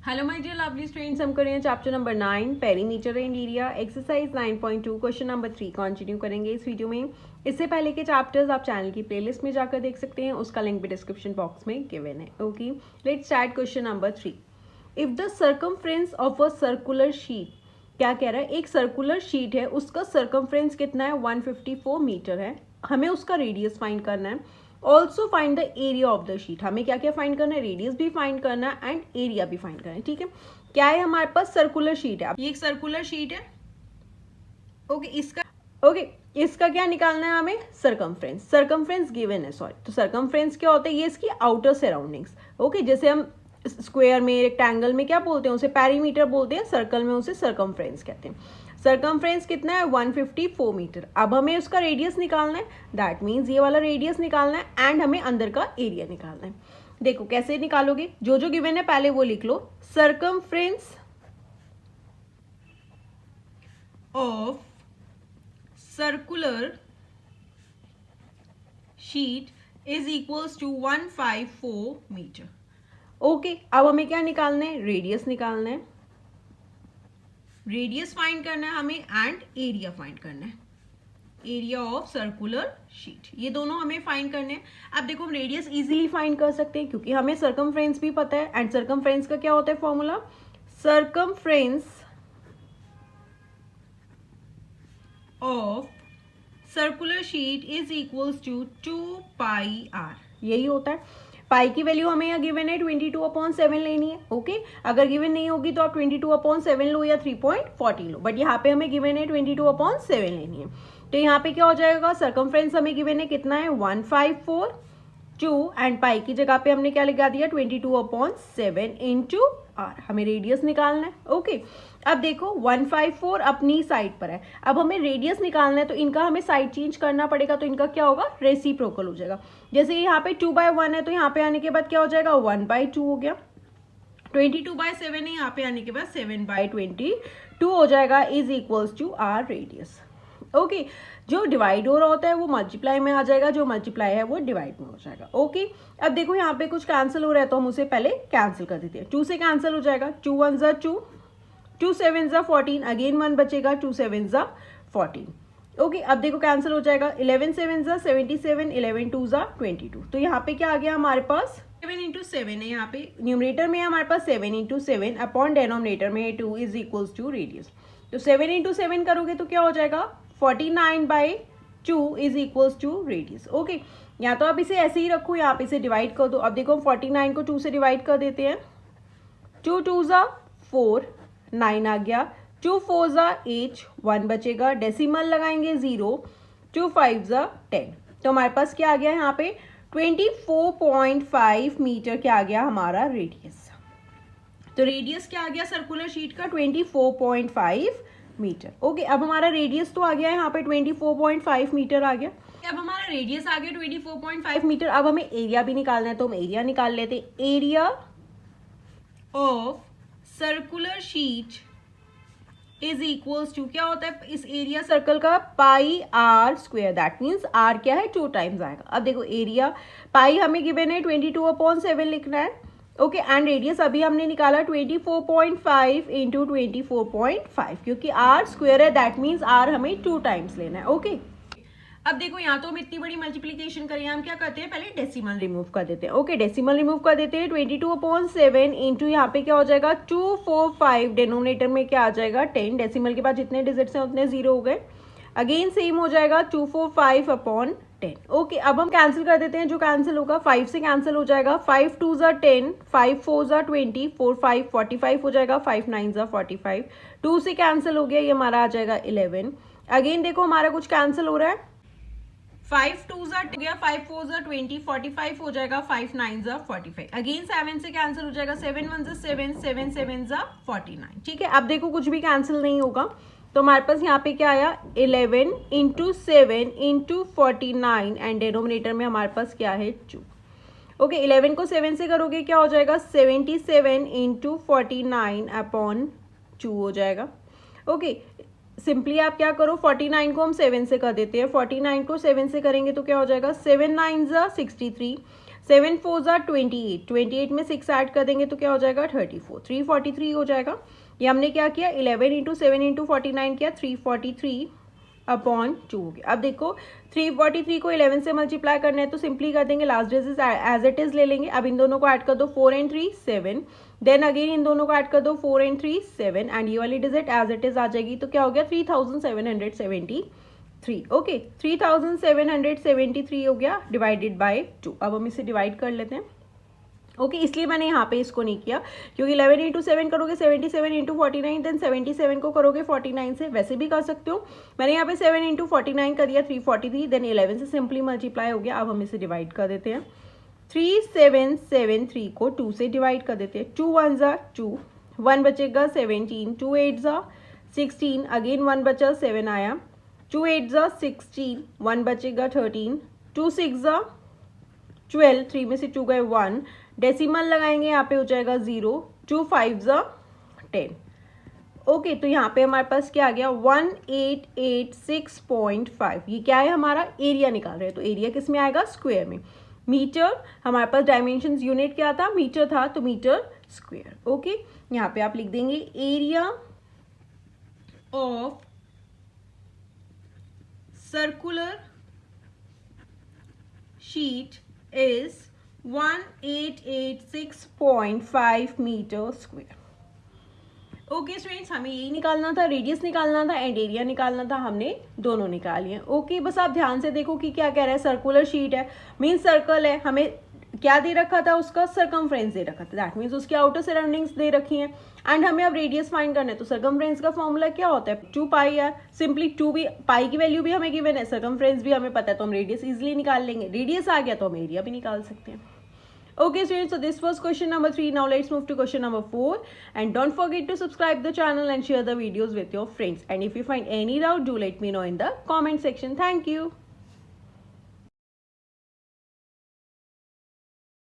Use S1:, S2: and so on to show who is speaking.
S1: Hello my dear lovely students, हम करेंगे chapter number 9 perimeter and area exercise 9.2 question number 3 continue करेंगे इस video में। इससे पहले के चैप्टर्स आप चैनल की प्लेलिस्ट में जाकर देख सकते हैं, उसका लिंक भी डिस्क्रिप्शन बॉक्स में गिवन है। Okay, let's start question number 3। If the circumference of a circular sheet, क्या कह रहा है, एक सर्कुलर शीट है, उसका सर्कमफ्रेंस कितना है 154 मीटर है, हमें उसका रेडियस फाइंड करना है। Also find the area of the sheet, हमें क्या क्या फाइंड करना है, रेडियस भी फाइंड करना है एंड एरिया भी फाइंड करना है। ठीक है, क्या है हमारे पास, सर्कुलर शीट है, ये एक सर्कुलर शीट है। ओके, इसका क्या निकालना है हमें, सर्कमफ्रेंस गिवन है, सॉरी। तो सर्कमफ्रेंस क्या होता है, ये इसकी आउटर सराउंडिंग्स। ओके, जैसे हम स्क्वायर में, रेक्टेंगल में क्या बोलते हैं, उसे पेरीमीटर बोलते हैं, सर्कल में उसे सर्कमफ्रेंस कहते हैं। सर्कमफ्रेंस कितना है 154 मीटर। अब हमें उसका रेडियस निकालना है, दैट मीन्स ये वाला रेडियस निकालना है एंड हमें अंदर का एरिया निकालना है। देखो कैसे निकालोगे, जो जो गिवन है पहले वो लिख लो। Circumference of circular sheet is equals to 154 metre. Okay, अब हमें क्या निकालना है, रेडियस निकालना है, रेडियस फाइंड करना है हमें एंड एरिया फाइंड करना है, एरिया ऑफ सर्कुलर शीट, ये दोनों हमें फाइंड करने हैं। अब देखो हम रेडियस इजीली फाइंड कर सकते हैं क्योंकि हमें सर्कमफ्रेंस भी पता है एंड सर्कमफ्रेंस का क्या होता है formula, circumference of circular sheet is equals to 2 pi R, यही होता है। पाई की वैल्यू हमें यहाँ गिवन है 22/7 लेनी है। ओके, अगर गिवन नहीं होगी तो आप 22/7 लो या 3.40 लो, बट यहाँ पे हमें गिवन है 22/7 लेनी है। तो यहाँ पे क्या हो जाएगा, सर्कमफ्रेंस हमें गिवन है कितना है 154 एंड पाई की जगह पे हमने क्या लगा दिया 22/7 इंटू आर, हमें रेडियस निकालना है। ओके, अब देखो 154 अपनी साइड पर है, अब हमें रेडियस निकालना है तो इनका हमें साइड चेंज करना पड़ेगा, तो इनका क्या होगा, रेसिप्रोकल हो जाएगा। जैसे यहाँ पे 2/1 है तो यहाँ पे आने के बाद क्या हो जाएगा 1/2 हो गया, 22/7 है, यहाँ पे आने के बाद 7/22 हो जाएगा, is equals to R radius. Okay, जो डिवाइड हो रहा होता है वो मल्टीप्लाई में आ जाएगा, जो मल्टीप्लाई है वो डिवाइड में हो जाएगा। ओके, अब देखो यहाँ पे कुछ कैंसिल हो रहा है तो हम उसे पहले कैंसिल कर देते हैं। 2 से कैंसिल हो जाएगा, 2 1 ज़ा 2, 2 7 ज़ा 14, अगेन 1 बचेगा, 2 7 ज़ा 14। ओके, अब देखो कैंसिल हो जाएगा, 11 7 ज़ा 77, 11 2 ज़ा 22। तो यहाँ पे क्या आ गया हमारे पास 7 इंटू 7 है, यहाँ पे न्यूमरेटर में हमारे पास 7 इंटू 7 अपॉन डेनोमिनेटर में 2 इज इक्वल्स टू रेडियस। तो 7 इंटू 7 करोगे तो क्या हो जाएगा 49/2 is equals to radius. Okay, या तो आप इसे ऐसे ही रखो, यहाँ पे इसे डिवाइड कर दो। अब देखो 49 को 2 से डिवाइड कर देते हैं, 2 2 ज़ा 4, 9 आ गया, 2 4 ज़ा 8, 1 बचेगा, डेसिमल लगाएंगे 0, 2 5 ज़ा 10। तो हमारे पास क्या आ गया यहाँ पे 24.5 मीटर क्या आ गया हमारा रेडियस। तो रेडियस क्या आ गया सर्कुलर शीट का 24.5 मीटर। ओके, अब हमारा रेडियस तो आ गया है यहाँ पे 24.5 मीटर आ गया। अब हमारा रेडियस आ गया 24.5 मीटर। अब हमें एरिया भी निकालना है तो हम एरिया निकाल लेते हैं। Area of circular sheet is equals to, क्या होता है इस एरिया सर्कल का, pi r square, that means r क्या है 2 टाइम्स आएगा। अब देखो एरिया पाई हमें गिवन है 22/7 लिखना है। ओके, एंड रेडियस अभी हमने निकाला 24.5 इंटू 24.5, क्योंकि आर स्क्वायर है दैट मीन्स आर हमें 2 टाइम्स लेना है। ओके, अब देखो यहाँ तो हम इतनी बड़ी मल्टीप्लीकेशन करें, हम क्या करते हैं पहले डेसिमल रिमूव कर देते हैं। ओके, डेसिमल रिमूव कर देते हैं, 22/7 इंटू यहाँ पे क्या हो जाएगा 245, डिनोमिनेटर में क्या आ जाएगा 10, डेसिमल के बाद जितने डिजिट्स हैं उतने 0 हो गए, अगेन सेम हो जाएगा 245/10। ओके, अब हम कैंसिल कर देते हैं, जो कैंसिल होगा 5 से कैंसिल हो जाएगा, 5 2 ज़ा 10, 5 4 ज़ा 20, 4 5 45 हो जाएगा, 5 9 ज़ा 45, 2 से कैंसिल हो गया, ये हमारा आ जाएगा 11। अगेन देखो हमारा कुछ कैंसिल हो रहा है, 5 2 ज़ा हो गया, 5 4 ज़ा 20, 45 हो जाएगा, 5 9 ज़ा 45, अगेन 7 से कैंसिल हो जाएगा, 7 1 ज़ा 7, 7 7 ज़ा 49। ठीक है, अब देखो कुछ भी कैंसिल नहीं होगा तो हमारे पास यहाँ पे क्या आया 11 इंटू 7 इंटू 49 एंड डेनोमिनेटर में हमारे पास क्या है 2। ओके, 11 को 7 से करोगे क्या हो जाएगा 77 इंटू 49 अपॉन 2 हो जाएगा। ओके, सिंपली आप क्या करो 49 को हम 7 से कर देते हैं, 49 को 7 से करेंगे तो क्या हो जाएगा 7 9 ज़ा 63, 7 4 ज़ा 28, 28 में 6 ऐड कर देंगे तो क्या हो जाएगा 34, 343 हो जाएगा। ये हमने क्या किया 11 इंटू 7 इंटू 49 किया 343 अपॉन 2 हो गया। अब देखो 343 को 11 से मल्टीप्लाई करना है तो सिंपली कर देंगे, last digit as it is ले लेंगे। अब इन दोनों को ऐड कर दो 4 एंड 3 7, देन अगेन इन दोनों को ऐड कर दो 4 एंड 3 7 एंड ये वाली डिजिट एज इट इज आ जाएगी तो क्या हो गया 3773। ओके 3773 हो गया डिवाइडेड बाय 2। अब हम इसे डिवाइड कर लेते हैं। ओके इसलिए मैंने यहाँ पे इसको नहीं किया क्योंकि 11 इंटू 7 करोगे 77 इंटू 49, देन 77 को करोगे 49 से, वैसे भी कर सकते हो। मैंने यहाँ पे 7 इंटू 49 कर दिया 343, देन 11 से सिंपली मल्टीप्लाई हो गया। अब हम इसे डिवाइड कर देते हैं। 3773 को 2 से डिवाइड कर देते हैं। 2 1 ज़ा 2, 1 बचेगा 17, 2 8 ज़ा 16, अगेन 1 बचा 7 आया, 2 8 ज़ा 16, 1 बचेगा 13, 2 6 ज़ा 12, 3 में से 2 गए 1, डेसिमल लगाएंगे यहाँ पे हो जाएगा 0, 2 5 ज़ा 10। ओके तो यहाँ पे हमारे पास क्या आ गया 1886.5। ये क्या है हमारा एरिया निकाल रहे हैं तो एरिया किस में आएगा स्क्वायर में। मीटर हमारे पास डायमेंशन यूनिट क्या था मीटर था तो मीटर स्क्वायर। ओके यहाँ पे आप लिख देंगे area of circular sheet is 1886.5 metre square. Okay students हमें यही निकालना था, रेडियस निकालना था एंड एरिया निकालना था, हमने दोनों निकाल लिए। ओके बस आप ध्यान से देखो कि क्या कह रहा है, सर्कुलर शीट है मीन सर्कल है, हमें क्या दे रखा था उसका सर्कमफ्रेंस दे रखा था, दैट मीन्स उसकी आउटर सराउंडिंग्स दे रखी हैं एंड हमें अब रेडियस फाइंड करना है। तो सर्कमफ्रेंस का फॉर्मूला क्या होता है 2 पाई है, सिंपली 2 भी पाई की वैल्यू भी हमें गिवन है, सर्कमफ्रेंस भी हमें पता है तो हम रेडियस इजीली निकाल लेंगे। रेडियस आ गया तो हम एरिया भी निकाल सकते हैं। Okay students, so this was question number 3. Now let's move to question number 4 and don't forget to subscribe the channel and share the videos with your friends, and if you find any doubt do let me know in the comment section. Thank you.